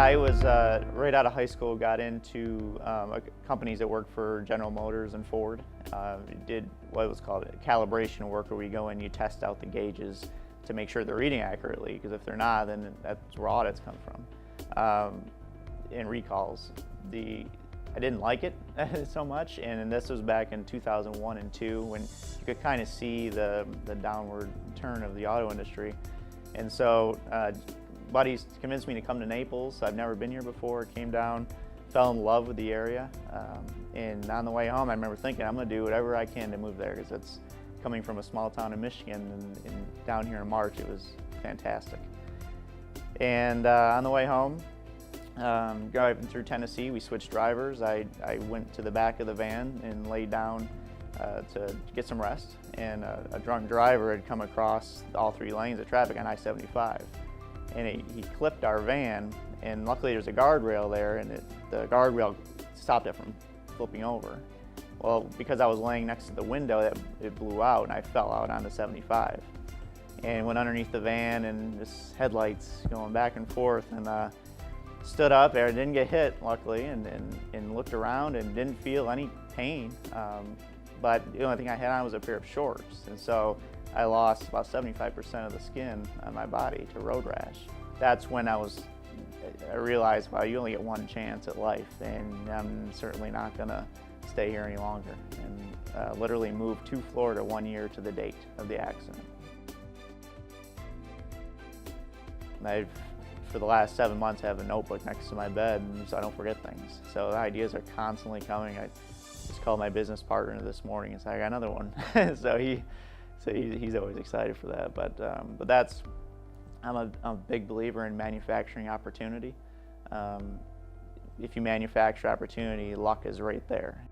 I was right out of high school, got into companies that worked for General Motors and Ford. Did what was called calibration work, where we go in, you test out the gauges to make sure they're reading accurately, because if they're not, then that's where audits come from. In recalls, I didn't like it so much, and this was back in 2001 and 2, when you could kind of see the downward turn of the auto industry. And so buddies convinced me to come to Naples. I've never been here before. Came down, fell in love with the area, and on the way home I remember thinking, I'm going to do whatever I can to move there, because it's coming from a small town in Michigan, and down here in March it was fantastic. And on the way home, driving through Tennessee, we switched drivers. I went to the back of the van and laid down to get some rest, and a drunk driver had come across all 3 lanes of traffic on I-75, and he clipped our van, and luckily there's a guardrail there, and the guardrail stopped it from flipping over. Well, because I was laying next to the window, it blew out, and I fell out onto 75 and went underneath the van, and just headlights going back and forth, and stood up there, didn't get hit luckily, and looked around and didn't feel any pain. But the only thing I had on was a pair of shorts, and so I lost about 75% of the skin on my body to road rash. That's when I realized, wow, you only get one chance at life, and I'm certainly not going to stay here any longer, and literally moved to Florida 1 year to the date of the accident. For the last 7 months, I have a notebook next to my bed, so I don't forget things. So the ideas are constantly coming. I just called my business partner this morning and said, I got another one. so he's always excited for that. But I'm a big believer in manufacturing opportunity. If you manufacture opportunity, luck is right there.